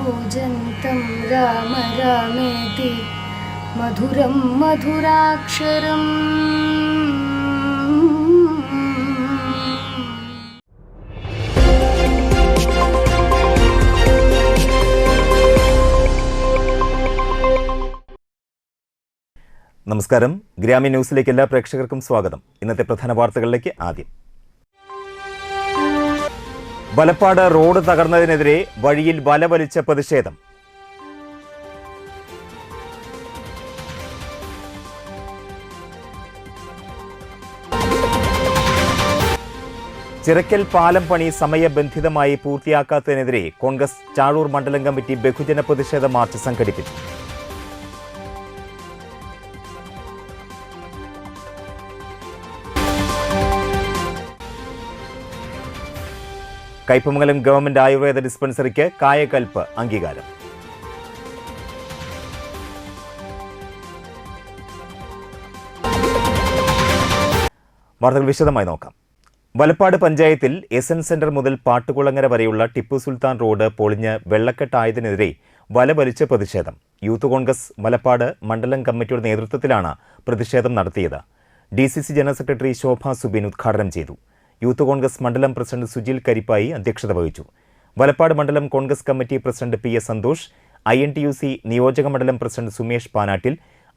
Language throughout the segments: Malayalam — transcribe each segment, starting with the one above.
कूजन्तं राम रामेति मधुरं मधुराक्षरम्। നമസ്കാരം. ഗ്രാമീൺ ന്യൂസിലേക്ക് എല്ലാ പ്രേക്ഷകർക്കും സ്വാഗതം. ഇന്നത്തെ പ്രധാന വാർത്തകളിലേക്ക് ആദ്യം. വലപ്പാട് റോഡ് തകർന്നതിനെതിരെ വഴിയിൽ വല വലിച്ച പ്രതിഷേധം. ചിറക്കൽ പാലം പണി സമയബന്ധിതമായി പൂർത്തിയാക്കാത്തതിനെതിരെ കോൺഗ്രസ് ചാഴൂർ മണ്ഡലം കമ്മിറ്റി ബഹുജന പ്രതിഷേധ മാർച്ച് സംഘടിപ്പിച്ചു. കയ്പമംഗലം ഗവൺമെന്റ് ആയുർവേദ ഡിസ്പെൻസറിക്ക് കായകൽപ്പ് അംഗീകാരം. വാർത്തകൾ വിശദമായി നോക്കാം. വലപ്പാട് പഞ്ചായത്തിൽ എസ്എൻ സെന്റർ മുതൽ പാട്ടുകുളങ്ങര വരെയുള്ള ടിപ്പു സുൽത്താൻ റോഡ് പൊളിഞ്ഞ് വെള്ളക്കെട്ടായതിനെതിരെ വല വലിച്ച പ്രതിഷേധം. യൂത്ത് കോൺഗ്രസ് വലപ്പാട് മണ്ഡലം കമ്മിറ്റിയുടെ നേതൃത്വത്തിലാണ് പ്രതിഷേധം നടത്തിയത്. DCC ജനറൽ സെക്രട്ടറി ശോഭ സുബിൻ ഉദ്ഘാടനം ചെയ്തു. യൂത്ത് കോൺഗ്രസ് മണ്ഡലം പ്രസിഡന്റ് സുജിൽ കരിപ്പായി അധ്യക്ഷത വഹിച്ചു. വലപ്പാട് മണ്ഡലം Congress committee president PS Santhosh, INTUC നിയോജക മണ്ഡലം president Sumesh Panattil,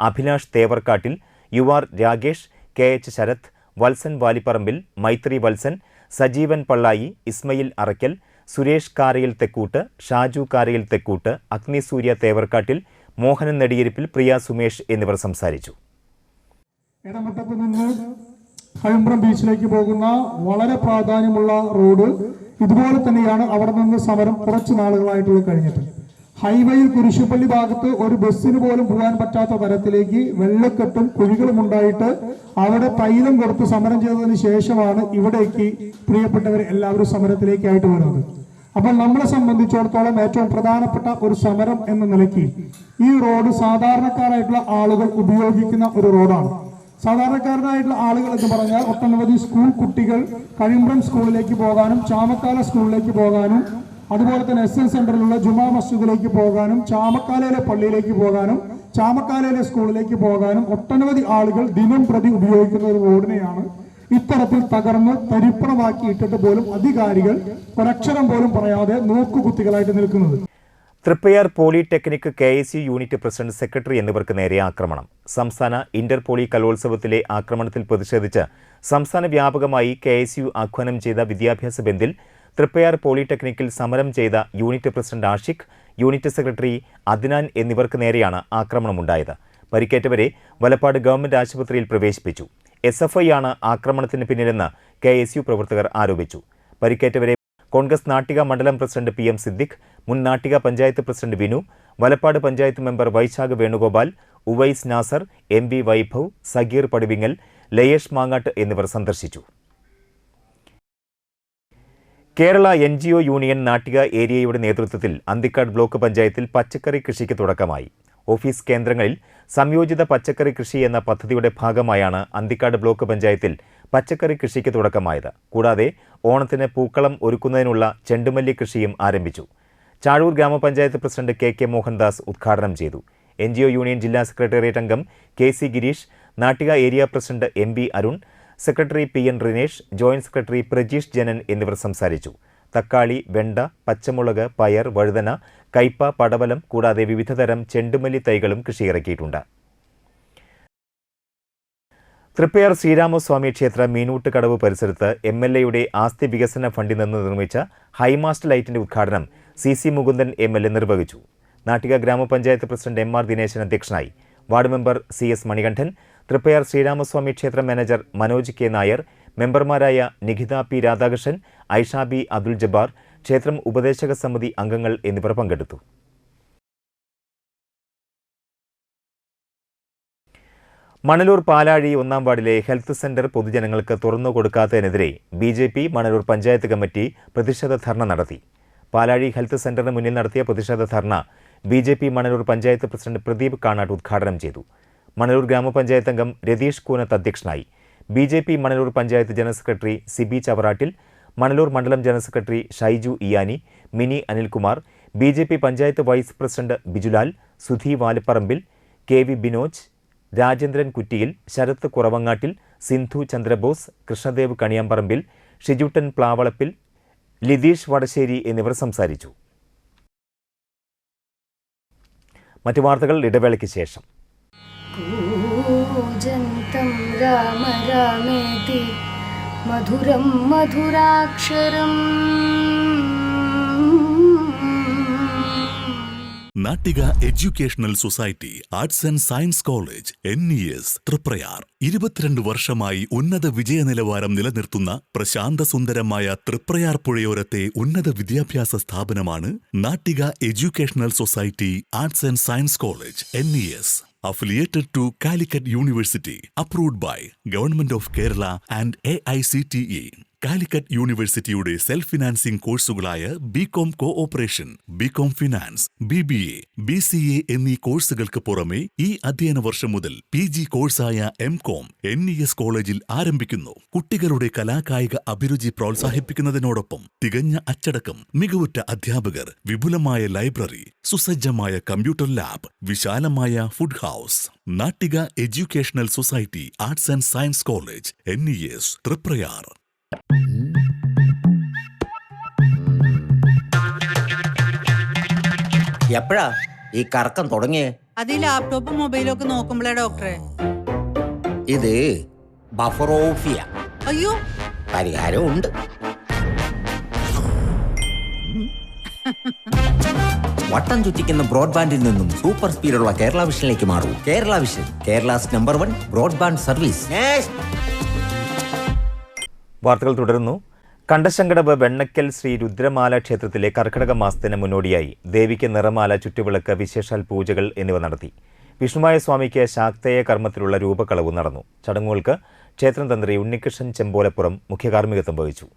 Abhilash Thevarkattil, UR Ragesh, KH Sarath, Valsan Valipparambil, Maithri Valsan, Sajeevan Pallayi, Ismail Araykkal, Suresh Karayil Thekkoot, Shaju Karayil Thekkoot, Agnisurya Thevarkattil, Mohanan Nediyirippil, Priya Sumesh എന്നിവർ സംസാരിച്ചു. കഴമ്പ്രം ബീച്ചിലേക്ക് പോകുന്ന വളരെ പ്രാധാന്യമുള്ള റോഡ് ഇതുപോലെ തന്നെയാണ്. അവിടെ നിന്ന് സമരം കുറച്ച് നാളുകളായിട്ടുള്ള കഴിഞ്ഞിട്ട് ഹൈവേയിൽ കുരിശുപള്ളി ഭാഗത്ത് ഒരു ബസ്സിന് പോലും പോകാൻ പറ്റാത്ത തരത്തിലേക്ക് വെള്ളക്കെട്ടും കുഴികളും ഉണ്ടായിട്ട് അവിടെ തൈലം കൊടുത്ത് സമരം ചെയ്തതിന് ശേഷമാണ് ഇവിടേക്ക് പ്രിയപ്പെട്ടവർ എല്ലാവരും സമരത്തിലേക്കായിട്ട് വരുന്നത്. അപ്പോൾ നമ്മളെ സംബന്ധിച്ചിടത്തോളം ഏറ്റവും പ്രധാനപ്പെട്ട ഒരു സമരം എന്ന നിലയ്ക്ക് ഈ റോഡ് സാധാരണക്കാരായിട്ടുള്ള ആളുകൾ ഉപയോഗിക്കുന്ന ഒരു റോഡാണ്. സാധാരണക്കാരനായിട്ടുള്ള ആളുകൾ എന്ന് പറഞ്ഞാൽ ഒട്ടനവധി സ്കൂൾ കുട്ടികൾ കഴിമ്പ്രം സ്കൂളിലേക്ക് പോകാനും ചാമക്കാല സ്കൂളിലേക്ക് പോകാനും അതുപോലെ തന്നെ SN സെന്ററിലുള്ള ജുമാ മസ്ജിദിലേക്ക് പോകാനും ചാമക്കാലയിലെ പള്ളിയിലേക്ക് പോകാനും ചാമക്കാലയിലെ സ്കൂളിലേക്ക് പോകാനും ഒട്ടനവധി ആളുകൾ ദിനം പ്രതി ഉപയോഗിക്കുന്ന ഒരു റോഡിനെയാണ് ഇത്തരത്തിൽ തകർന്ന് തരിപ്പണമാക്കി ഇട്ടിട്ട് പോലും അധികാരികൾ ഒരക്ഷരം പോലും പറയാതെ നോക്കുകുത്തികളായിട്ട് നിൽക്കുന്നത്. Triprayar polytechnic KSU unit president, secretary എന്നിവർക്ക് നേരെ ആക്രമണം. സംസ്ഥാന ഇന്റർ പോളി കലോത്സവത്തിലെ ആക്രമണത്തിൽ പ്രതിഷേധിച്ച് സംസ്ഥാന വ്യാപകമായി KSU ആഹ്വാനം ചെയ്ത വിദ്യാഭ്യാസ ബന്ദിൽ തൃപ്പയാർ പോളിടെക്നിക്കിൽ സമരം ചെയ്ത unit president Ashiq, unit secretary Adnan എന്നിവർക്ക് നേരെയാണ് ആക്രമണമുണ്ടായത്. പരിക്കേറ്റവരെ വലപ്പാട് ഗവൺമെന്റ് ആശുപത്രിയിൽ പ്രവേശിപ്പിച്ചു. SFI ആണ് ആക്രമണത്തിന് പിന്നിലെന്ന് KSU പ്രവർത്തകർ ആരോപിച്ചു. പരിക്കേറ്റവരെ കോൺഗ്രസ് നാട്ടിക മണ്ഡലം പ്രസിഡന്റ് PM സിദ്ദിഖ്, മുൻ Nattika panchayat president Vinu, Valappad panchayat member Vaishakh Venugopal, Uvais Nasar, MB Vaibhav, Sageer Paduvingal, Layesh Mangattu എന്നിവർ സന്ദർശിച്ചു. കേരള NGO യൂണിയൻ നാട്ടിക ഏരിയയുടെ നേതൃത്വത്തിൽ അന്തിക്കാട് ബ്ലോക്ക് പഞ്ചായത്തിൽ പച്ചക്കറി കൃഷിക്ക് തുടക്കമായി. ഓഫീസ് കേന്ദ്രങ്ങളിൽ സംയോജിത പച്ചക്കറി കൃഷി എന്ന പദ്ധതിയുടെ ഭാഗമായാണ് അന്തിക്കാട് ബ്ലോക്ക് പഞ്ചായത്തിൽ പച്ചക്കറി കൃഷിക്ക് തുടക്കമായത്. കൂടാതെ ഓണത്തിന് പൂക്കളം ഒരുക്കുന്നതിനുള്ള ചെണ്ടുമല്ലി കൃഷിയും ആരംഭിച്ചു. ചാഴൂർ ഗ്രാമപഞ്ചായത്ത് പ്രസിഡന്റ് KK മോഹൻദാസ് ഉദ്ഘാടനം ചെയ്തു. NGO യൂണിയൻ ജില്ലാ സെക്രട്ടേറിയറ്റ് അംഗം KC Girish, Nattika area president MB Arun, secretary PN Rinesh, joint secretary Prajeesh Janan എന്നിവർ സംസാരിച്ചു. തക്കാളി, വെണ്ട, പച്ചമുളക്, പയർ, വഴുതന, കയ്പ, പടവലം കൂടാതെ വിവിധതരം ചെണ്ടുമല്ലി തൈകളും കൃഷിയിറക്കിയിട്ടുണ്ട്. തൃപ്പയാർ ശ്രീരാമസ്വാമി ക്ഷേത്ര മീനൂട്ട് കടവ് പരിസരത്ത് MLAയുടെ ആസ്തി വികസന ഫണ്ടിൽ നിന്ന് നിർമ്മിച്ച ഹൈമാസ്റ്റ് ലൈറ്റിന്റെ ഉദ്ഘാടനം CC മുകുന്ദൻ MLA നിർവഹിച്ചു. നാട്ടിക ഗ്രാമപഞ്ചായത്ത് പ്രസിഡന്റ് MR ദിനേശൻ അധ്യക്ഷനായി. Ward member CS Manikandan, Triprayar Sreeramaswamy ക്ഷേത്ര മാനേജർ മനോജ് K നായർ, മെമ്പർമാരായ നിഖിത P രാധാകൃഷ്ണൻ, ഐഷ B അബ്ദുൽ ജബ്ബാർ, ക്ഷേത്രം ഉപദേശക സമിതി അംഗങ്ങൾ എന്നിവർ പങ്കെടുത്തു. മണലൂർ പാലാഴി 1-ാം വാർഡിലെ ഹെൽത്ത് സെന്റർ പൊതുജനങ്ങൾക്ക് തുറന്നു കൊടുക്കാത്തതിനെതിരെ BJP മണലൂർ പഞ്ചായത്ത് കമ്മിറ്റി പ്രതിഷേധ ധർണ നടത്തി. പാലാഴി ഹെൽത്ത് സെന്ററിന് മുന്നിൽ നടത്തിയ പ്രതിഷേധ ധർണ BJP മണലൂർ പഞ്ചായത്ത് പ്രസിഡന്റ് പ്രദീപ് കാണാട്ട് ഉദ്ഘാടനം ചെയ്തു. മണലൂർ ഗ്രാമപഞ്ചായത്ത് അംഗം രതീഷ് കൂനത്ത് അധ്യക്ഷനായി. BJP Manalur panchayat general secretary Sibi Chavarattil, Manalur മണ്ഡലം general secretary Shaiju Iyani, Mini Anilkumar, BJP panchayat vice president Bijulal, Sudhi Valapparambil, KV Binoj, Rajendran Kuttiyil, Sarath Kuravangattil, Sindhu Chandrabose, Krishnadev Kaniyamparambil, Shijuttan Plavalappil, Litheesh Vadassery എന്നിവർ സംസാരിച്ചു. മറ്റു വാർത്തകൾ ഇടവേളയ്ക്ക് ശേഷം. കൂജന്തം രാമ രാമേതി മധുരം മധുരാക്ഷരം. Nattika educational society arts and science college NES Triprayar 22 വർഷമായി ഉന്നത വിജയ നിലവാരം നിലനിർത്തുന്ന പ്രശാന്ത സുന്ദരമായ തൃപ്രയാർ പുഴയോരത്തെ ഉന്നത വിദ്യാഭ്യാസ സ്ഥാപനമാണ് Nattika educational society arts and science college NES. Affiliated to Calicut University, approved by Government of Kerala and AICTE. Calicut യൂണിവേഴ്സിറ്റിയുടെ സെൽഫ് ഫിനാൻസിംഗ് കോഴ്സുകളായ BCom cooperation, BCom finance, BBA, BCA എന്നീ കോഴ്സുകൾക്ക് പുറമെ ഈ അധ്യയന വർഷം മുതൽ PG കോഴ്സായ MCom NES കോളേജിൽ ആരംഭിക്കുന്നു. കുട്ടികളുടെ കലാകായിക അഭിരുചി പ്രോത്സാഹിപ്പിക്കുന്നതിനോടൊപ്പം തികഞ്ഞ അച്ചടക്കം, മികവുറ്റ അധ്യാപകർ, വിപുലമായ ലൈബ്രറി, സുസജ്ജമായ കമ്പ്യൂട്ടർ ലാബ്, വിശാലമായ food house. Nattika educational society arts and science college NES Triprayar. എപ്പോഴാ ഈ കറക്കം തുടങ്ങിയേ? അത് ലാപ്ടോപ്പും മൊബൈലും ഒക്കെ നോക്കുമ്പോഴേ ഡോക്ടറെ. ഇത് ബഫറോഫിയ. അയ്യോ, പരിഹാരം ഉണ്ട്. വട്ടം ചുറ്റിക്കുന്ന ബ്രോഡ്ബാൻഡിൽ നിന്നും സൂപ്പർ സ്പീഡുള്ള കേരള വിഷനിലേക്ക് മാറൂ. Kerala vision, Kerala's number 1 broadband service. വാർത്തകൾ തുടരുന്നു. കണ്ടശങ്കടവ് വെണ്ണക്കൽ ശ്രീ രുദ്രമാല ക്ഷേത്രത്തിലെ കർക്കിടക മാസത്തിന് മുന്നോടിയായി ദേവിക്ക് നിറമാല, ചുറ്റുവിളക്ക്, വിശേഷാൽ പൂജകൾ എന്നിവ നടത്തി. വിഷ്ണുമായ സ്വാമിക്ക് ശാക്തേയ കർമ്മത്തിലുള്ള രൂപക്കളവും നടന്നു. ചടങ്ങുകൾക്ക് ക്ഷേത്രം തന്ത്രി ഉണ്ണികൃഷ്ണൻ ചെമ്പോലപ്പുറം മുഖ്യകാർമ്മികത്വം വഹിച്ചു.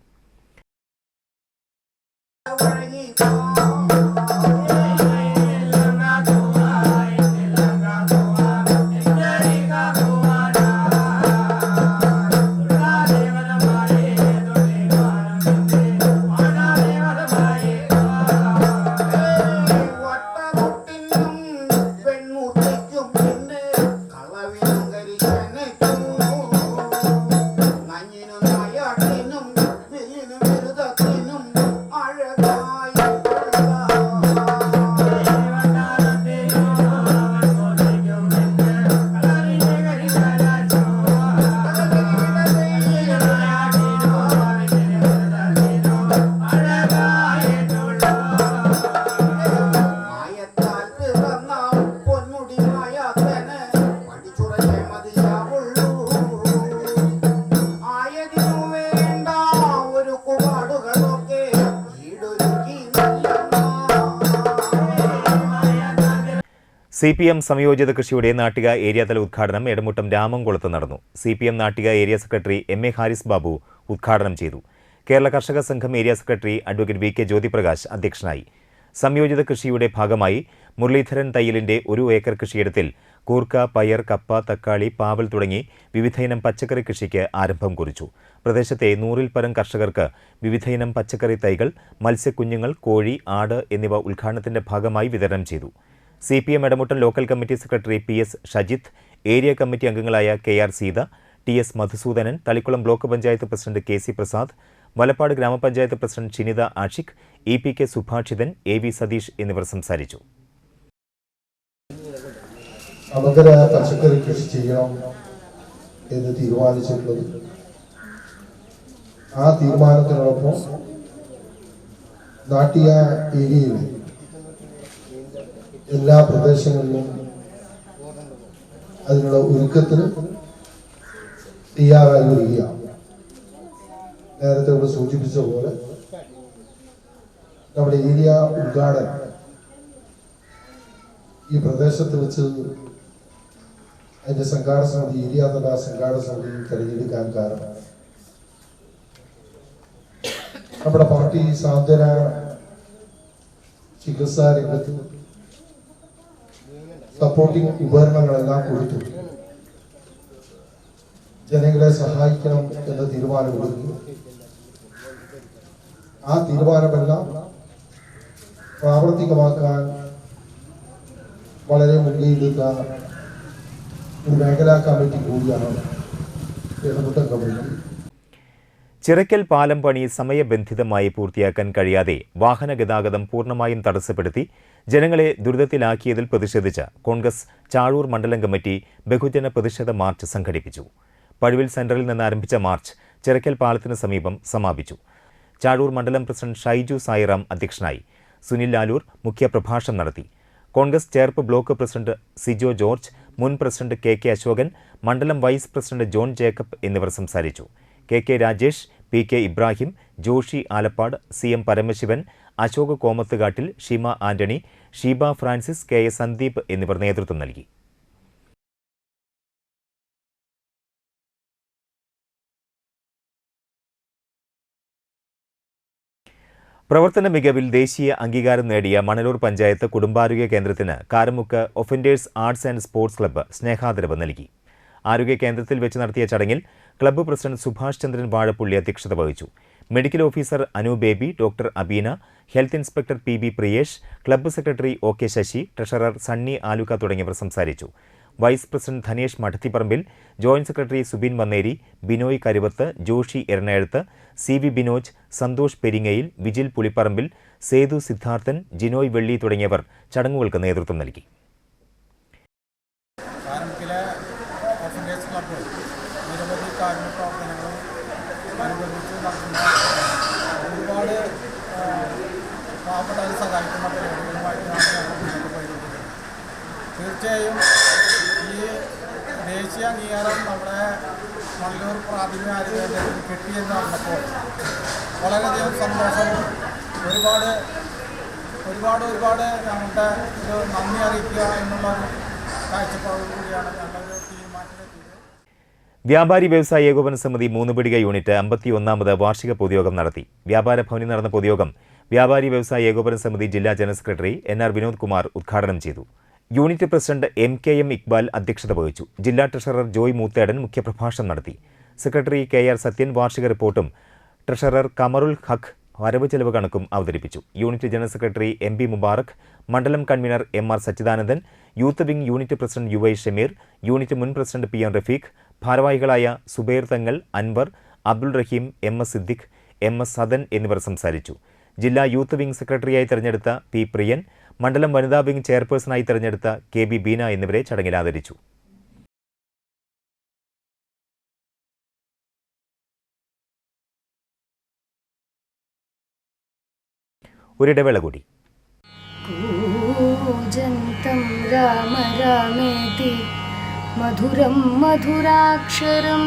CPM സംയോജിത കൃഷിയുടെ നാട്ടിക ഏരിയാതല ഉദ്ഘാടനം എടമുട്ടം രാമംകുളത്ത് നടന്നു. CPM Nattika area secretary MA Haris Babu ഉദ്ഘാടനം ചെയ്തു. Kerala Karshaka Sangham area secretary advocate VK Jyothiprakash അധ്യക്ഷനായി. സംയോജിത കൃഷിയുടെ ഭാഗമായി മുരളീധരൻ തയ്യലിന്റെ 1 ഏക്കർ കൃഷിയിടത്തിൽ കൂർക്ക, പയർ, കപ്പ, തക്കാളി, പാവൽ തുടങ്ങി വിവിധയിനം പച്ചക്കറി കൃഷിക്ക് ആരംഭം കുറിച്ചു. പ്രദേശത്തെ 100-ൽ പരം കർഷകർക്ക് വിവിധയിനം പച്ചക്കറി തൈകൾ, മത്സ്യക്കുഞ്ഞുങ്ങൾ, കോഴി, ആട് എന്നിവ ഉദ്ഘാടനത്തിന്റെ ഭാഗമായി വിതരണം ചെയ്തു. CPM Edamuttam local committee secretary PS Shajith, area committee അംഗങ്ങളായ KR Seetha, TS Madhusoodanan, Thalikkulam block panchayat president KC Prasad, Valappad ഗ്രാമപഞ്ചായത്ത് president Shinitha Ashiq, EPK Subhashithan, AV Satheesh എന്നിവർ സംസാരിച്ചു. സമഗ്ര പച്ചക്കറി കൃഷി ചെയ്യണം എന്ന് തീരുമാനിച്ചിട്ടുള്ളത്. ആ തീരുമാനത്തിനോടൊപ്പം നാട്ടിക ഏരിയയിലെ എല്ലാ പ്രദേശങ്ങളിലും അതിനുള്ള ഒരുക്കത്തിന് തയ്യാറായി വരികയാണ്. നേരത്തെ ഇവിടെ സൂചിപ്പിച്ച പോലെ നമ്മുടെ ഏരിയ ഉദ്ഘാടനം ഈ പ്രദേശത്ത് വെച്ച് അതിന്റെ സംഘാടക സമിതി, ഏരിയ തല സംഘാടക സമിതി തെരഞ്ഞെടുക്കാൻ കാരണം നമ്മുടെ പാർട്ടി സാന്ത്വന ചികിത്സാ രംഗത്ത് സപ്പോർട്ടിംഗ് ഉപകരണങ്ങളെല്ലാം കൊടുത്തു ജനങ്ങളെ സഹായിക്കണം എന്ന തീരുമാനമെടുത്തു. ആ തീരുമാനമെല്ലാം പ്രാവർത്തികമാക്കാൻ വളരെ മുൻകൈയെടുത്ത ഒരു മേഖലാ കമ്മിറ്റി കൂടിയാണ് ഇടപെട്ട കമ്മിറ്റി. ചിറക്കൽ പാലം പണി സമയബന്ധിതമായി പൂർത്തിയാക്കാൻ കഴിയാതെ വാഹന ഗതാഗതം പൂർണ്ണമായും തടസ്സപ്പെടുത്തി ജനങ്ങളെ ദുരിതത്തിലാക്കിയതിൽ പ്രതിഷേധിച്ച് കോൺഗ്രസ് ചാഴൂർ മണ്ഡലം കമ്മിറ്റി ബഹുജന പ്രതിഷേധ മാർച്ച് സംഘടിപ്പിച്ചു. പഴുവിൽ സെന്ററിൽ നിന്ന് ആരംഭിച്ച മാർച്ച് ചിറക്കൽ പാലത്തിന് സമീപം സമാപിച്ചു. ചാഴൂർ മണ്ഡലം പ്രസിഡന്റ് ഷൈജു സായിറാം അധ്യക്ഷനായി. സുനിൽ ലാലൂർ മുഖ്യപ്രഭാഷണം നടത്തി. കോൺഗ്രസ് ചേർപ്പ് ബ്ലോക്ക് പ്രസിഡന്റ് സിജോ ജോർജ്, മുൻ പ്രസിഡന്റ് കെ അശോകൻ, മണ്ഡലം വൈസ് പ്രസിഡന്റ് ജോൺ ജേക്കബ് എന്നിവർ സംസാരിച്ചു. K Rajesh, P Ibrahim, Joshy Alappad, CM Paramasivan, Ashok Komathukattil, Shima Antony, Sheeba Francis, KS Sandeep എന്നിവർ നേതൃത്വം നൽകി. പ്രവർത്തന മികവിൽ ദേശീയ അംഗീകാരം നേടിയ മണലൂർ പഞ്ചായത്ത് കുടുംബാരോഗ്യ കേന്ദ്രത്തിന് Karamukku offenders arts and sports club സ്നേഹാദരവ് നൽകി. ആരോഗ്യ കേന്ദ്രത്തിൽ വെച്ച് നടത്തിയ ചടങ്ങിൽ ക്ലബ്ബ് പ്രസിഡന്റ് സുഭാഷ് ചന്ദ്രൻ വാഴപ്പുള്ളി അധ്യക്ഷത വഹിച്ചു. Medical officer Anu Baby, doctor Abeena, health inspector PB Priyesh, club secretary OK Sasi, treasurer Sunny Aluka തുടങ്ങിയവർ സംസാരിച്ചു. Vice president Dhanesh Madathiparambil, joint secretary Subin Vanneri, Binoy Karuvath, Joshy Ernakulath, CV Binoj, Santhosh Peringayil, Vijil Pulipparambil, Sethu Sidharthan, Jinoy Velli തുടങ്ങിയവർ ചടങ്ങുകൾക്ക് നേതൃത്വം നൽകി. നിരവധി കാരുണ്യ പ്രവർത്തനങ്ങളും അനുബന്ധിച്ച് നടത്തുന്ന ഒരുപാട് പാവപ്പെട്ടവരെ സഹായിക്കുന്ന പരിപാടികളുമായിട്ടാണ് ഞങ്ങൾ മുന്നോട്ട് പോയിരിക്കുന്നത്. തീർച്ചയായും ഈ ദേശീയ അംഗീകാരം നമ്മുടെ മണലൂർ പ്രാഥമിക ആരോഗ്യ കേന്ദ്രത്തിൽ കിട്ടിയെന്ന് പറഞ്ഞപ്പോൾ വളരെയധികം സന്തോഷവും ഒരുപാട് ഞങ്ങളുടെ ഒരു നന്ദി അറിയിക്കുക എന്നുള്ളൊരു കാഴ്ചപ്പാടോടു കൂടിയാണ് ഞങ്ങളൊരു തീരുമാനത്തിലെത്തിയത്. വ്യാപാരി വ്യവസായ ഏകോപന സമിതി മൂന്നുപടിക യൂണിറ്റ് 51ാമത് വാർഷിക പൊതുയോഗം നടത്തി. വ്യാപാര ഭവനിൽ നടന്ന പൊതുയോഗം വ്യാപാരി വ്യവസായ ഏകോപന സമിതി ജില്ലാ general secretary NR Vinod Kumar ഉദ്ഘാടനം ചെയ്തു. യൂണിറ്റ് പ്രസിഡന്റ് MKM ഇക്ബാൽ അധ്യക്ഷത വഹിച്ചു. ജില്ലാ ട്രഷറർ ജോയ് മൂത്തേടൻ മുഖ്യപ്രഭാഷണം നടത്തി. സെക്രട്ടറി KR സത്യൻ വാർഷിക റിപ്പോർട്ടും ട്രഷറർ കമറുൽ ഹഖ് വരവ് ചെലവ് കണക്കും അവതരിപ്പിച്ചു. Unit general secretary MB Mubarak, മണ്ഡലം convener MR Sachidanandan, youth wing unit president UY Shameer, unit മുൻ പ്രസിഡന്റ് PM റഫീഖ്, ഭാരവാഹികളായ സുബൈർ തങ്ങൾ, അൻവർ, അബ്ദുൾ റഹീം, MS സിദ്ദിഖ്, MS സദൻ എന്നിവർ സംസാരിച്ചു. ജില്ലാ യൂത്ത് വിംഗ് സെക്രട്ടറിയായി തെരഞ്ഞെടുത്ത P പ്രിയൻ, മണ്ഡലം വനിതാ വിംഗ് ചെയർപേഴ്സണായി തെരഞ്ഞെടുത്ത KB ബീന എന്നിവരെ ചടങ്ങിൽ ആദരിച്ചു. ഒരിടവേള കൂടി. കൂജന്തം രാമ രാമേതി മധുരം മധുരാക്ഷരം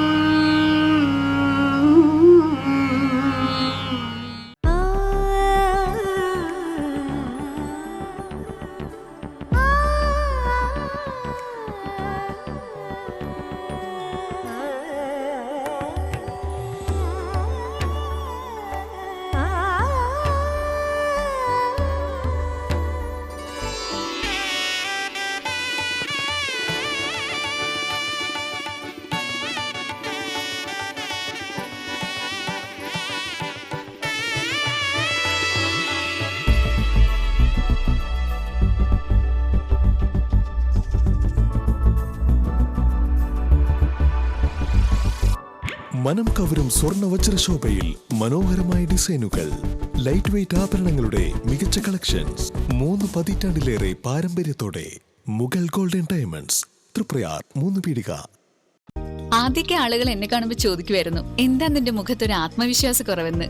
മനം കവരും സ്വർണ്ണ വജ്രശോഭയിൽ മനോഹരമായ ഡിസൈനുകൾ, ലൈറ്റ് വെയ്റ്റ് ആഭരണങ്ങളുടെ മികച്ച കളക്ഷൻസ്, 3 പതിറ്റാണ്ടിലേറെ പാരമ്പര്യത്തോടെ മുഗൾ ഗോൾഡൻ ഡയമണ്ട്സ്, തൃപ്രയാർ 3 പീടിക. ആദ്യമൊക്കെ ആളുകൾ എന്നെ കാണുമ്പോൾ ചോദിക്കുമായിരുന്നു, എന്താ നിന്റെ മുഖത്തൊരു ആത്മവിശ്വാസ കുറവെന്ന്.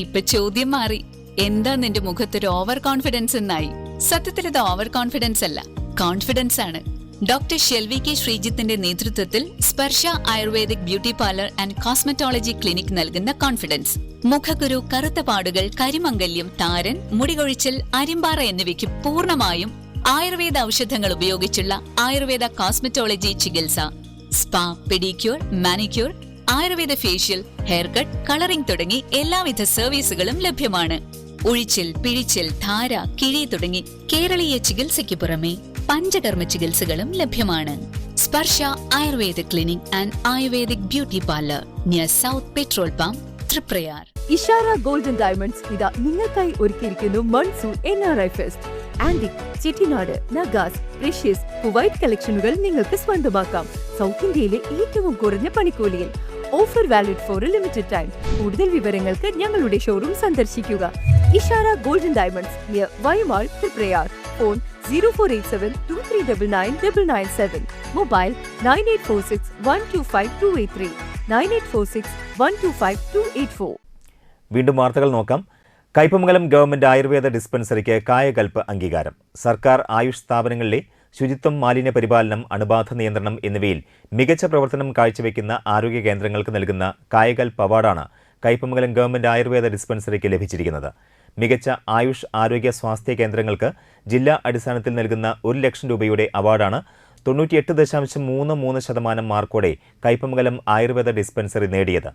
ഇപ്പൊ ചോദ്യം മാറി, എന്താ നിന്റെ മുഖത്തൊരു ഓവർ കോൺഫിഡൻസ് എന്നായി. സത്യത്തിൽ ഇത് ഓവർ കോൺഫിഡൻസ് അല്ല, കോൺഫിഡൻസ് ആണ്. ഡോക്ടർ ഷെൽവി K ശ്രീജിത്തിന്റെ നേതൃത്വത്തിൽ Sparsha ayurvedic beauty parlour and cosmetology clinic നൽകുന്ന കോൺഫിഡൻസ്. മുഖക്കുരു, കറുത്ത പാടുകൾ, കരിമംഗല്യം, താരൻ, മുടികൊഴിച്ചിൽ, അരിമ്പാറ എന്നിവയ്ക്ക് പൂർണ്ണമായും ആയുർവേദ ഔഷധങ്ങൾ ഉപയോഗിച്ചുള്ള ആയുർവേദ കോസ്മെറ്റോളജി ചികിത്സ. Spa, pedicure, manicure, Ayurveda facial, hair cut, colouring തുടങ്ങി എല്ലാവിധ സർവീസുകളും ലഭ്യമാണ്. ഉഴിച്ചിൽ, പിഴിച്ചിൽ, ധാര, കിഴി തുടങ്ങി കേരളീയ ചികിത്സയ്ക്ക് പുറമെ പഞ്ചകർമ്മ ചികിത്സകളും ലഭ്യമാണ്. Sparsha ayurveda clinic and ayurvedic beauty parlour near south petrol pump, Triprayar. Ishara golden diamonds ഇതാ നിങ്ങൾക്കായി ഒരുക്കിയിരിക്കുന്നു monsoon NRI fest. Antique, Chettinad, Nagas, precious, Kuwait കളക്ഷനുകൾ നിങ്ങൾക്ക് സ്വന്തമാക്കാം. സൗത്ത് ഇന്ത്യയിലെ ഏറ്റവും കുറഞ്ഞ പണിക്കൂലിയിൽ. Offer valid for a limited time. കൂടുതൽ വിവരങ്ങൾക്ക് ഞങ്ങളുടെ ഷോറൂം സന്ദർശിക്കുക. Ishara golden diamonds near Y Mall, Triprayar. Phone 0487239997. Mobile 9846125283, 9846125284. വീണ്ടും വാർത്തകൾ നോക്കാം. കയ്പമംഗലം ഗവൺമെന്റ് ആയുർവേദ ഡിസ്പെൻസറിക്ക് കായകൽപ്പ് അംഗീകാരം. സർക്കാർ ആയുഷ് സ്ഥാപനങ്ങളിലെ ശുചിത്വം, മാലിന്യ പരിപാലനം, അണുബാധ നിയന്ത്രണം എന്നിവയിൽ മികച്ച പ്രവർത്തനം കാഴ്ചവെക്കുന്ന ആരോഗ്യ കേന്ദ്രങ്ങൾക്ക് നൽകുന്ന കായകൽപ്പ് അവാർഡാണ് കയ്പമംഗലം ഗവൺമെന്റ് ആയുർവേദ ഡിസ്പെൻസറിക്ക് ലഭിച്ചിരിക്കുന്നത്. മികച്ച ആയുഷ് ആരോഗ്യ സ്വാസ്ഥ്യ കേന്ദ്രങ്ങൾക്ക് ജില്ലാ അടിസ്ഥാനത്തിൽ നൽകുന്ന 1 ലക്ഷം രൂപയുടെ അവാർഡാണ് 98.33% മാർക്കോടെ കയ്പമംഗലം ആയുർവേദ ഡിസ്പെൻസറി നേടിയത്.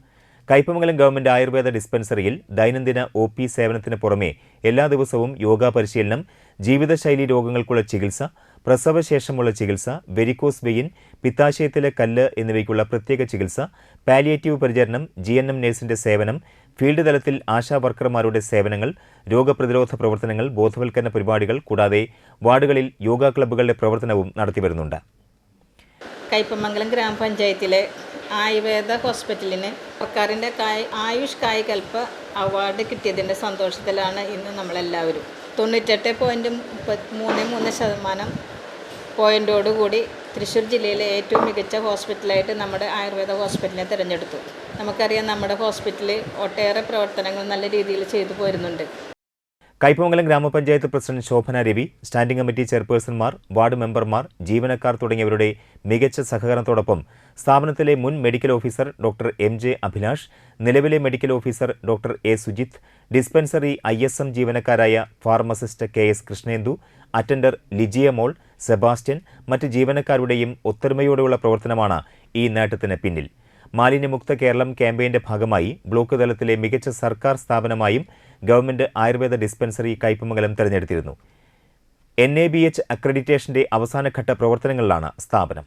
കയ്പമംഗലം ഗവൺമെന്റ് ആയുർവേദ ഡിസ്പെൻസറിയിൽ ദൈനംദിന OP സേവനത്തിന് പുറമെ എല്ലാ ദിവസവും യോഗാ പരിശീലനം, ജീവിതശൈലി രോഗങ്ങൾക്കുള്ള ചികിത്സ, പ്രസവശേഷമുള്ള ചികിത്സ, വെരിക്കോസ് വെയിൻ, പിത്താശയത്തിലെ കല്ല് എന്നിവയ്ക്കുള്ള പ്രത്യേക ചികിത്സ, പാലിയേറ്റീവ് പരിചരണം, GNM നഴ്സിന്റെ സേവനം, ഫീൽഡ് തലത്തിൽ ആശാ വർക്കർമാരുടെ സേവനങ്ങൾ, രോഗപ്രതിരോധ പ്രവർത്തനങ്ങൾ, ബോധവൽക്കരണ പരിപാടികൾ കൂടാതെ വാർഡുകളിൽ യോഗാ ക്ലബ്ബുകളുടെ പ്രവർത്തനവും നടത്തിവരുന്നുണ്ട്. കയ്പമംഗലം ഗ്രാമപഞ്ചായത്തിലെ ആയുർവേദ ഹോസ്പിറ്റലിന് സർക്കാരിൻ്റെ ആയുഷ് കായകൽപ്പ് അവാർഡ് കിട്ടിയതിൻ്റെ സന്തോഷത്തിലാണ് ഇന്ന് നമ്മളെല്ലാവരും. 98.33% പോയിൻ്റോടുകൂടി തൃശ്ശൂർ ജില്ലയിലെ ഏറ്റവും മികച്ച ഹോസ്പിറ്റലായിട്ട് നമ്മുടെ ആയുർവേദ ഹോസ്പിറ്റലിനെ തിരഞ്ഞെടുത്തു. നമുക്കറിയാം നമ്മുടെ ഹോസ്പിറ്റൽ ഒട്ടേറെ പ്രവർത്തനങ്ങൾ നല്ല രീതിയിൽ ചെയ്തു പോരുന്നുണ്ട്. കയ്പമംഗലം ഗ്രാമപഞ്ചായത്ത് president Shobhana Ravi, standing committee ചെയർപേഴ്സൺമാർ, വാർഡ് മെമ്പർമാർ, ജീവനക്കാർ തുടങ്ങിയവരുടെ മികച്ച സഹകരണത്തോടൊപ്പം സ്ഥാപനത്തിലെ മുൻ medical officer doctor MJ Abhilash, നിലവിലെ medical officer doctor A Sujith, dispensary ISM ജീവനക്കാരായ pharmacist KS Krishnendu, attender Lijiya Mol, Sebastian, മറ്റ് ജീവനക്കാരുടെയും ഒത്തൊരുമയോടെയുള്ള പ്രവർത്തനമാണ് ഈ നേട്ടത്തിന് പിന്നിൽ. മാലിന്യമുക്ത കേരളം ക്യാമ്പയിന്റെ ഭാഗമായി ബ്ലോക്ക് തലത്തിലെ മികച്ച സർക്കാർ സ്ഥാപനമായും ഗവൺമെന്റ് ആയുർവേദ ഡിസ്പെൻസറി കയ്പമംഗലം തെരഞ്ഞെടുത്തിരുന്നു. NABH അക്രഡിറ്റേഷന്റെ അവസാനഘട്ട പ്രവർത്തനങ്ങളിലാണ് സ്ഥാപനം.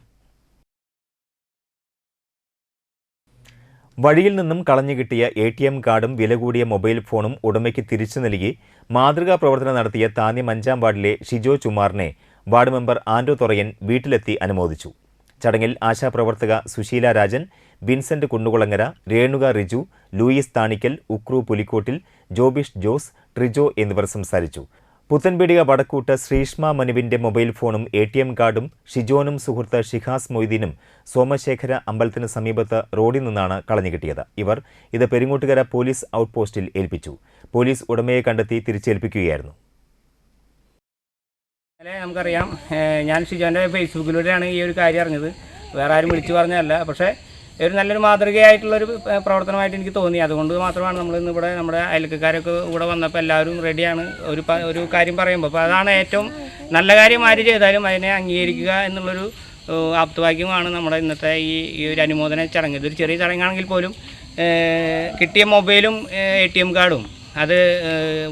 വഴിയിൽ നിന്നും കളഞ്ഞുകിട്ടിയ ATM കാർഡും വില കൂടിയ മൊബൈൽ ഫോണും ഉടമയ്ക്ക് തിരിച്ചു നൽകി മാതൃകാ പ്രവർത്തനം നടത്തിയ താന്യം 5-ാം വാർഡിലെ ഷിജോ ചുമാറിനെ വാർഡ് മെമ്പർ ആൻഡോ തൊറയൻ വീട്ടിലെത്തി അനുമോദിച്ചു. ചടങ്ങിൽ ആശാപ്രവർത്തക സുശീല രാജൻ, വിൻസെന്റ് കുണ്ടുകുളങ്ങര, രേണുക റിജു, ലൂയിസ് താണിക്കൽ, ഉക്രു പുലിക്കോട്ടിൽ, ജോബിഷ് ജോസ്, ട്രിജോ എന്നിവർ സംസാരിച്ചു. പുത്തൻപീടിക വടക്കൂട്ട് ശ്രീഷ്മ മനുവിന്റെ മൊബൈൽ ഫോണും ATM കാർഡും ഷിജോനും സുഹൃത്ത് ഷിഹാസ് മൊയ്തീനും സോമശേഖര അമ്പലത്തിന് സമീപത്ത് റോഡിൽ നിന്നാണ് കളഞ്ഞുകിട്ടിയത്. ഇവർ ഇത് പെരിങ്ങോട്ടുകര പോലീസ് ഔട്ട് പോസ്റ്റിൽ ഏൽപ്പിച്ചു. പോലീസ് ഉടമയെ കണ്ടെത്തി തിരിച്ചേൽപ്പിക്കുകയായിരുന്നു. നമുക്കറിയാം, ഞാൻ ഷിജോൻ്റെ ഫേസ്ബുക്കിലൂടെയാണ് ഈ ഒരു കാര്യം അറിഞ്ഞത്. വേറെ ആരും വിളിച്ചു പറഞ്ഞതല്ല. പക്ഷേ ഒരു നല്ലൊരു മാതൃകയായിട്ടുള്ളൊരു പ്രവർത്തനമായിട്ട് എനിക്ക് തോന്നി. അതുകൊണ്ട് മാത്രമാണ് നമ്മൾ ഇന്ന് ഇവിടെ നമ്മുടെ അയൽക്കാരൊക്കെ ഇവിടെ വന്നപ്പോൾ എല്ലാവരും റെഡിയാണ് ഒരു കാര്യം പറയുമ്പോൾ. അപ്പോൾ അതാണ് ഏറ്റവും നല്ല കാര്യം ആര് ചെയ്താലും അതിനെ അംഗീകരിക്കുക എന്നുള്ളൊരു ആപ്തവാക്യമാണ് നമ്മുടെ ഇന്നത്തെ ഈ ഒരു അനുമോദന ചടങ്ങ്. ഇതൊരു ചെറിയ ചടങ്ങാണെങ്കിൽ പോലും കിട്ടിയ മൊബൈലും ATM കാർഡും അത്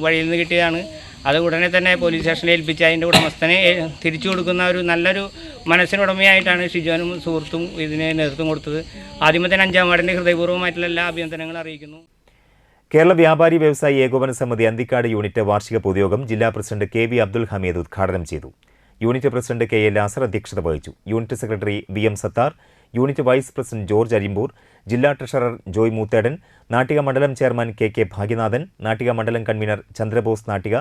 വഴിയിൽ നിന്ന് കിട്ടിയതാണ്. അത് ഉടനെ തന്നെ പോലീസ് സ്റ്റേഷനിൽ ഏൽപ്പിച്ച് അതിൻ്റെ ഉടമസ്ഥനെ തിരിച്ചു കൊടുക്കുന്ന ഒരു നല്ലൊരു മനസ്സിനുടമയായിട്ടാണ് ഷിജോനും സുഹൃത്തും ഇതിന് നേതൃത്വം കൊടുത്തത്. ആദ്യമേ തന്നെ 5-ാം വാർഡിൻ്റെ ഹൃദയപൂർവ്വമായിട്ടുള്ള എല്ലാ അഭിനന്ദനങ്ങളും അറിയിക്കുന്നു. കേരള വ്യാപാരി വ്യവസായി ഏകോപന സമിതി അന്തിക്കാട് യൂണിറ്റ് വാർഷിക പൊതുയോഗം ജില്ലാ പ്രസിഡന്റ് KV അബ്ദുൽ ഹമീദ് ഉദ്ഘാടനം ചെയ്തു. യൂണിറ്റ് പ്രസിഡന്റ് KA ലാസർ അധ്യക്ഷത വഹിച്ചു. Unit secretary VM Sathar, unit vice president George Arimbur, ജില്ലാ ട്രഷറർ ജോയ് മൂത്തേടൻ, നാട്ടിക മണ്ഡലം ചെയർമാൻ KK ഭാഗ്യനാഥൻ, നാട്ടിക മണ്ഡലം convener Chandrabose Nattika,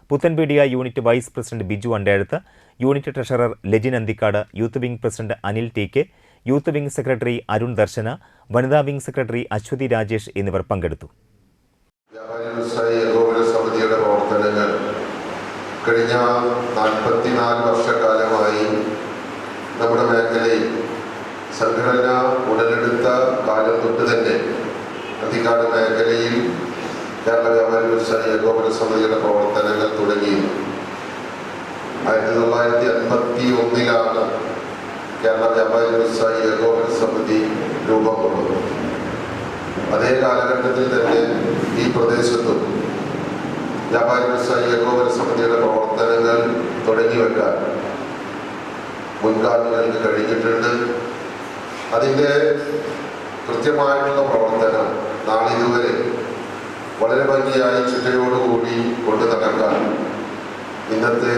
Puthenpeedika unit vice president Biju Andezhath, unit treasurer Lejin Anthikad, youth wing president Anil TK, youth wing secretary Arun Darshana, വനിതാ വിംഗ് സെക്രട്ടറി അശ്വതി രാജേഷ് എന്നിവർ പങ്കെടുത്തു. വ്യാപാരി വ്യവസായി ഏകോപന സമിതിയുടെ പ്രവർത്തനങ്ങൾ കഴിഞ്ഞ 44 വർഷക്കാലമായി നമ്മുടെ മേഖലയിൽ സംഘടന ഉടലെടുത്ത കാലം തൊട്ട് തന്നെ അന്തിക്കാട് മേഖലയിൽ കേരള വ്യാപാരി വ്യവസായി ഏകോപന സമിതിയുടെ പ്രവർത്തനങ്ങൾ തുടങ്ങി. 1951 കേരള വ്യാപാരി വ്യവസായി ഏകോപന സമിതി രൂപം കൊണ്ടത്. അതേ കാലഘട്ടത്തിൽ തന്നെ ഈ പ്രദേശത്തും വ്യാപാരി വ്യവസായി ഏകോപന സമിതിയുടെ പ്രവർത്തനങ്ങൾ തുടങ്ങിവെക്കാൻ മുൻഗാമികൾക്ക് കഴിഞ്ഞിട്ടുണ്ട്. അതിൻ്റെ കൃത്യമായിട്ടുള്ള പ്രവർത്തനം നാളിതുവരെ വളരെ ഭംഗിയായി ചിട്ടയോടുകൂടി കൊണ്ടു നടക്കാൻ ഇന്നത്തെ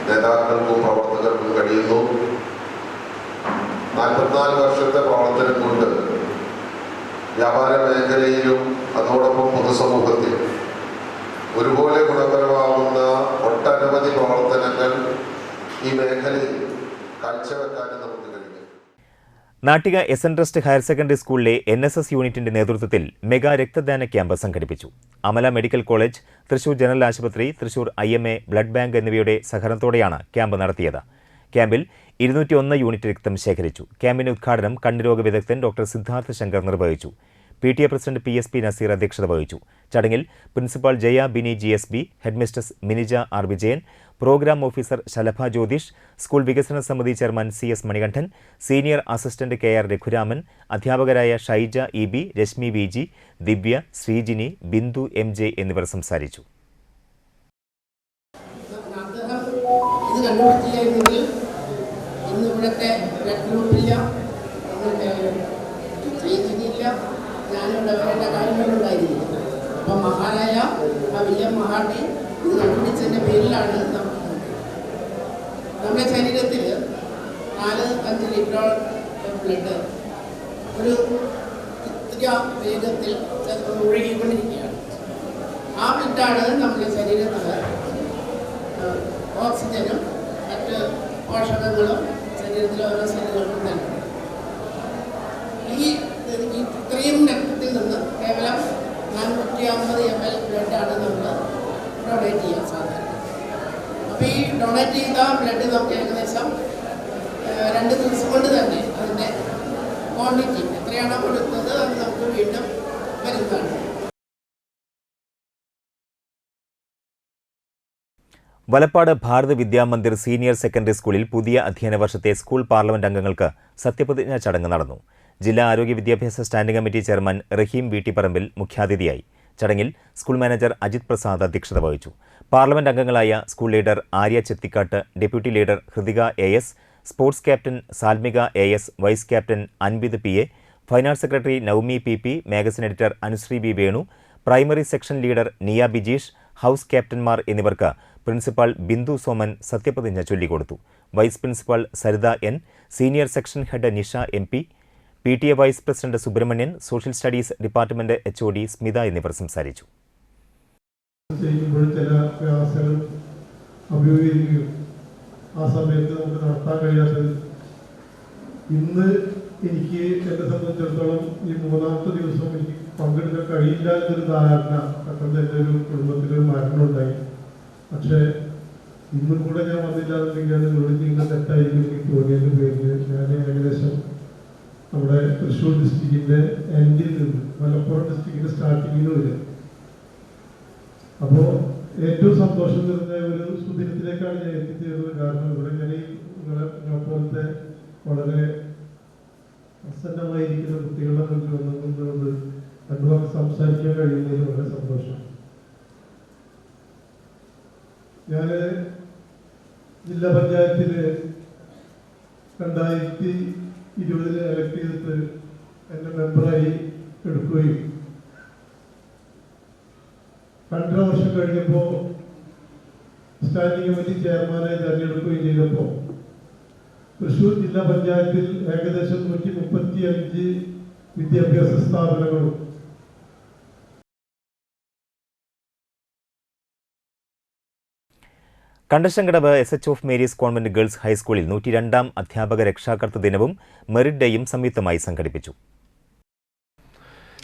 നേതാക്കൾക്കും പ്രവർത്തകർക്കും കഴിയുന്നു. 44 വർഷത്തെ പ്രവർത്തനം കൊണ്ട് വ്യാപാര മേഖലയിലും അതോടൊപ്പം പൊതുസമൂഹത്തിൽ ഒരുപോലെ ഗുണപരമാവുന്ന ഒട്ടനവധി പ്രവർത്തനങ്ങൾ ഈ മേഖലയിൽ കാഴ്ചവെക്കാനും നമുക്ക് കഴിയും. Nattika S N trust higher secondary സ്കൂളിലെ NSS യൂണിറ്റിന്റെ നേതൃത്വത്തിൽ മെഗാ രക്തദാന ക്യാമ്പ് സംഘടിപ്പിച്ചു. Amala medical college, Thrissur general ആശുപത്രി, തൃശൂർ IMA ബ്ലഡ് ബാങ്ക് എന്നിവയുടെ സഹകരണത്തോടെയാണ് ക്യാമ്പ് നടത്തിയത്. ക്യാമ്പിൽ 201 യൂണിറ്റ് രക്തം ശേഖരിച്ചു. ക്യാമ്പിന്റെ ഉദ്ഘാടനം കണ്ണിരോഗ വിദഗ്ധൻ ഡോക്ടർ സിദ്ധാർത്ഥ ശങ്കർ നിർവഹിച്ചു. PTA പ്രസിഡന്റ് PSP നസീർ അധ്യക്ഷത വഹിച്ചു. ചടങ്ങിൽ principal Jaya Bini GSB, headmistress Minija R Vijayan, programme officer Shalabha Jyothish, school വികസന സമിതി chairman CS Manikandan, senior assistant KR Raghuraman, അധ്യാപകരായ ഷൈജ EB, രശ്മി VG, ദിവ്യ, ശ്രീജിനി, ബിന്ദു MJ എന്നിവർ സംസാരിച്ചു. ഞാനിവിടെ വരേണ്ട കാര്യങ്ങളുണ്ടായിരുന്നു. അപ്പം മഹാനായ ആ വില്യം മഹാട്ടി ഇത് കണ്ടുപിടിച്ചതിൻ്റെ പേരിലാണ് നമ്മുടെ ശരീരത്തിൽ 4-5 ലിറ്റർ ബ്ലഡ് ഒരു ഇത്തിരി വേഗത്തിൽ ഒഴുകിക്കൊണ്ടിരിക്കുകയാണ്. ആ ബ്ലഡാണ് നമ്മുടെ ശരീരത്തിൽ ഓക്സിജനും മറ്റ് പോഷകങ്ങളും ശരീരത്തിലെ ഓരോ സെല്ലുകൾക്കും നൽകുന്നത്. ഇത്രയും രക്തത്തിൽ നിന്ന് കേവലം 450 ml ബ്ലഡാണ് നമ്മൾ ഡൊണേറ്റ് ചെയ്യാൻ സാധിക്കുന്നത്. അപ്പോൾ ഈ ഡൊണേറ്റ് ചെയ്ത ബ്ലഡ് നമുക്ക് ഏകദേശം 2 ദിവസം കൊണ്ട് തന്നെ അതിൻ്റെ ക്വാണ്ടിറ്റി എത്രയാണോ കൊടുത്തത് അത് നമുക്ക് വീണ്ടും വരുന്നതാണ്. വലപ്പാട് ഭാരത് വിദ്യാമന്ദിർ സീനിയർ സെക്കൻഡറി സ്കൂളിൽ പുതിയ അധ്യയന വർഷത്തെ സ്കൂൾ പാർലമെന്റ് അംഗങ്ങൾക്ക് സത്യപ്രതിജ്ഞാ ചടങ്ങ് നടന്നു. ജില്ലാ ആരോഗ്യ വിദ്യാഭ്യാസ സ്റ്റാൻഡിംഗ് കമ്മിറ്റി ചെയർമാൻ റഹീം വീട്ടിപ്പറമ്പിൽ മുഖ്യാതിഥിയായി. ചടങ്ങിൽ സ്കൂൾ മാനേജർ അജിത് പ്രസാദ് അധ്യക്ഷത വഹിച്ചു. പാർലമെന്റ് അംഗങ്ങളായ school leader Arya Chethikkattu, deputy leader Hrithika AS, sports captain Salmika AS, vice captain Anvith PA, finance secretary Naumi PP, magazine editor Anusree B Venu, primary section leader Niya Bijeesh, house ക്യാപ്റ്റന്മാർ എന്നിവർക്ക് പ്രിൻസിപ്പാൾ ബിന്ദു സോമൻ സത്യപ്രതിജ്ഞ ചൊല്ലിക്കൊടുത്തു. Vice principal Saritha N, senior section head Nisha MP, PTA vice president Subramanian, social studies department HOD Smitha എന്നിവർ സംസാരിച്ചു. ആ സമയത്ത് നമുക്ക് നടത്താൻ കഴിയാത്തത് ഇന്ന് എനിക്ക് എന്നെ സംബന്ധിച്ചിടത്തോളം ഈ 3ാമത്തെ ദിവസം എനിക്ക് പങ്കെടുക്കാൻ കഴിയില്ല എന്നൊരു ധാരണ പെട്ടെന്ന് എൻ്റെ ഒരു കുടുംബത്തിലൊരു മാറ്റമുണ്ടായി. പക്ഷേ ഇന്നും കൂടെ ഞാൻ വന്നില്ല എന്നുണ്ടെങ്കിൽ അത് ഇവിടെ ചെയ്യുന്ന തെറ്റായിരിക്കും എനിക്ക് തോന്നിയതിൻ്റെ പേരിൽ ഞാൻ ഏകദേശം നമ്മുടെ തൃശ്ശൂർ ഡിസ്ട്രിക്റ്റിൻ്റെ എൻഡിൽ നിന്ന് മലപ്പുറം ഡിസ്ട്രിക്റ്റിൻ്റെ സ്റ്റാർട്ടിങ്ങിൽ വരും. അപ്പോൾ ഏറ്റവും സന്തോഷം നിറഞ്ഞ ഒരു സുദിനത്തിലേക്കാണ് ഞാൻ എത്തിച്ചേർന്നത്. കാരണം ഇവിടെ ഇങ്ങനെ പോലത്തെ വളരെ പ്രസന്നമായിരിക്കുന്ന കുട്ടികളുടെ മുന്നിൽ വന്നുകൊണ്ട് രണ്ടുപേർക്ക് സംസാരിക്കാൻ കഴിയുന്നതിൽ വളരെ സന്തോഷം. ഞാൻ ജില്ലാ പഞ്ചായത്തിൽ 2020 എലക്ട് ചെയ്തിട്ട് എന്നെ മെമ്പറായി എടുക്കുകയും 2.5 വർഷം കഴിഞ്ഞപ്പോൾ സ്റ്റാൻഡിംഗ് കമ്മിറ്റി ചെയർമാനായി തെരഞ്ഞെടുക്കുകയും ചെയ്തപ്പോൾ തൃശ്ശൂർ ജില്ലാ പഞ്ചായത്തിൽ ഏകദേശം 135 വിദ്യാഭ്യാസ സ്ഥാപനങ്ങളും Kandassankadavu SH of Mary's convent girls ഹൈസ്കൂളിൽ 102ാം അധ്യാപക രക്ഷാകർതൃ ദിനവും മെറിറ്റ് ഡേയും സംയുക്തമായി സംഘടിപ്പിച്ചു.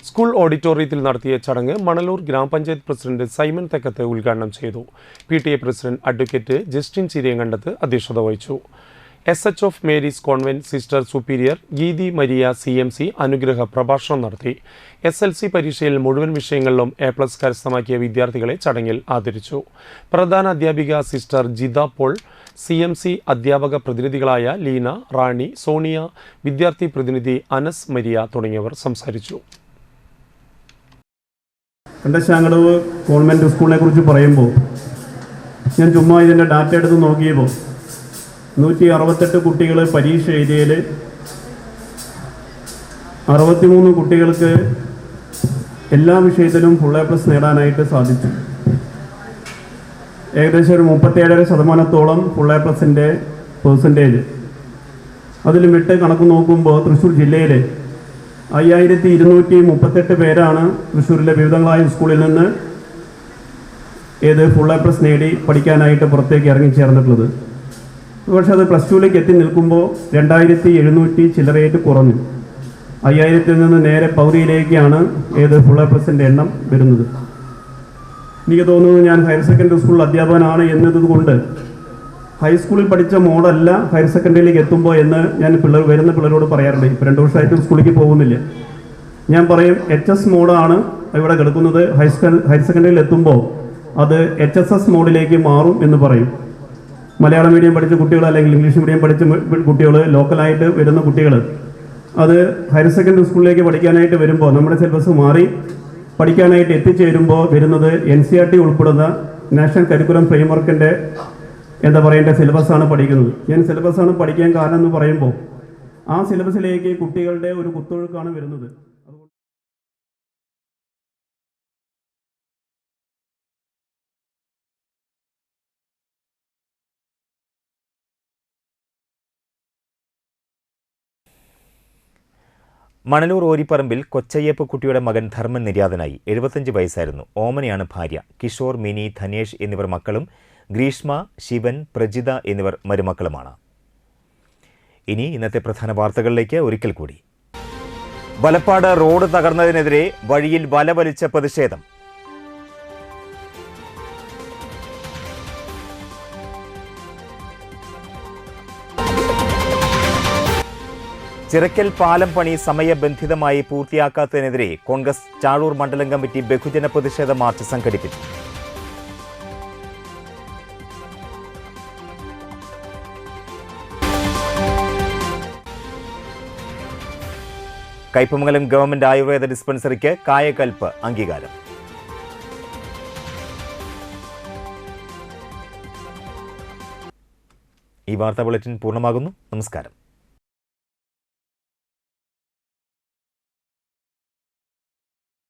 സ്കൂൾ ഓഡിറ്റോറിയത്തിൽ നടത്തിയ ചടങ്ങ് മണലൂർ ഗ്രാമപഞ്ചായത്ത് പ്രസിഡന്റ് സൈമൺ തെക്കത്ത് ഉദ്ഘാടനം ചെയ്തു. PTA president advocate Justin Chiriyankandath അധ്യക്ഷത വഹിച്ചു. SH of Mary's convent sister superior Geethi Maria CMC അനുഗ്രഹ പ്രഭാഷണം നടത്തി. SLC പരീക്ഷയിൽ മുഴുവൻ വിഷയങ്ങളിലും A+ കരസ്ഥമാക്കിയ വിദ്യാർത്ഥികളെ ചടങ്ങിൽ ആദരിച്ചു. പ്രധാന അധ്യാപിക സിസ്റ്റർ ജിത പോൾ, CMC അധ്യാപക പ്രതിനിധികളായ ലീന, റാണി, സോണിയ, വിദ്യാർത്ഥി പ്രതിനിധി അനസ് മരിയ തുടങ്ങിയവർ സംസാരിച്ചു. കണ്ടശാങ്കടവ് ഗവൺമെൻറ് സ്കൂളിനെ കുറിച്ച് പറയുമ്പോൾ ഞാൻ ചുമ്മാ ഇതിൻ്റെ ഡാറ്റ എടുത്ത് നോക്കിയപ്പോൾ 168 കുട്ടികൾ പരീക്ഷ എഴുതിയതിൽ 63 കുട്ടികൾക്ക് എല്ലാ വിഷയത്തിലും ഫുൾ A+ നേടാനായിട്ട് സാധിച്ചു. ഏകദേശം ഒരു 37% ഫുൾ A+ൻ്റെ പെർസെൻറ്റേജ്. അതിൽ വിട്ട് കണക്ക് നോക്കുമ്പോൾ തൃശ്ശൂർ ജില്ലയിലെ 5238 പേരാണ് തൃശ്ശൂരിലെ വിവിധങ്ങളായ സ്കൂളിൽ നിന്ന് ഫുൾ A+ നേടി പഠിക്കാനായിട്ട് പുറത്തേക്ക് ഇറങ്ങിച്ചേർന്നിട്ടുള്ളത്. പക്ഷേ അത് +2ലേക്ക് എത്തി നിൽക്കുമ്പോൾ 2700 ചില്ലറയായിട്ട് കുറഞ്ഞു. 5000-ൽ നിന്ന് നേരെ പകുതിയിലേക്കാണ് ഫുൾ A+ൻ്റെ എണ്ണം വരുന്നത്. എനിക്ക് തോന്നുന്നത് ഞാൻ ഹയർ സെക്കൻഡറി സ്കൂൾ അധ്യാപകനാണ് എന്നതുകൊണ്ട് ഹൈസ്കൂളിൽ പഠിച്ച മോഡല്ല ഹയർ സെക്കൻഡറിയിലേക്ക് എത്തുമ്പോൾ എന്ന് ഞാൻ വരുന്ന പിള്ളേരോട് പറയാറുണ്ട്. ഇപ്പോൾ 2 വർഷമായിട്ട് സ്കൂളിലേക്ക് പോകുന്നില്ല. ഞാൻ പറയും HS മോഡാണ് ഇവിടെ കിടക്കുന്നത്. ഹയർ സെക്കൻഡറിയിൽ എത്തുമ്പോൾ അത് HSS മോഡിലേക്ക് മാറും എന്ന് പറയും. മലയാളം മീഡിയം പഠിച്ച കുട്ടികൾ അല്ലെങ്കിൽ ഇംഗ്ലീഷ് മീഡിയം പഠിച്ച കുട്ടികൾ, ലോക്കലായിട്ട് വരുന്ന കുട്ടികൾ അത് ഹയർ സെക്കൻഡറി സ്കൂളിലേക്ക് പഠിക്കാനായിട്ട് വരുമ്പോൾ നമ്മുടെ സിലബസ് മാറി പഠിക്കാനായിട്ട് എത്തിച്ചേരുമ്പോൾ വരുന്നത് NCERT ഉൾപ്പെടുന്ന നാഷണൽ കരിക്കുലം ഫ്രെയിംവർക്കിൻ്റെ സിലബസാണ് പഠിക്കുന്നത്. ഞാൻ സിലബസാണ് പഠിക്കാൻ കാരണം എന്ന് പറയുമ്പോൾ ആ സിലബസിലേക്ക് കുട്ടികളുടെ ഒരു കുത്തൊഴുക്കാണ് വരുന്നത്. മണലൂർ ഓരിപ്പറമ്പിൽ കൊച്ചയ്യപ്പ കുട്ടിയുടെ മകൻ ധർമ്മൻ നിര്യാതനായി. 75 വയസ്സായിരുന്നു. ഓമനയാണ് ഭാര്യ. കിഷോർ, മിനി, ധനേഷ് എന്നിവർ മക്കളും ഗ്രീഷ്മ, ശിവൻ, പ്രജിത എന്നിവർ മരുമക്കളുമാണ്. ഇനി ഇന്നത്തെ പ്രധാന വാർത്തകളിലേക്ക് ഒരിക്കൽ കൂടി. വലപ്പാട് റോഡ് തകർന്നതിനെതിരെ വഴിയിൽ വല വലിച്ച പ്രതിഷേധം. ചിറക്കൽ പാലം പണി സമയബന്ധിതമായി പൂർത്തിയാക്കാത്തതിനെതിരെ കോൺഗ്രസ് ചാഴൂർ മണ്ഡലം കമ്മിറ്റി ബഹുജന പ്രതിഷേധ മാർച്ച് സംഘടിപ്പിച്ചു. കയ്പമംഗലം ഗവൺമെന്റ് ആയുർവേദ ഡിസ്പെൻസറിക്ക് കായകൽപ്പ് അംഗീകാരം. ഈ വാർത്താ ബുള്ളറ്റിൻ പൂർണ്ണമാകുന്നു. നമസ്കാരം.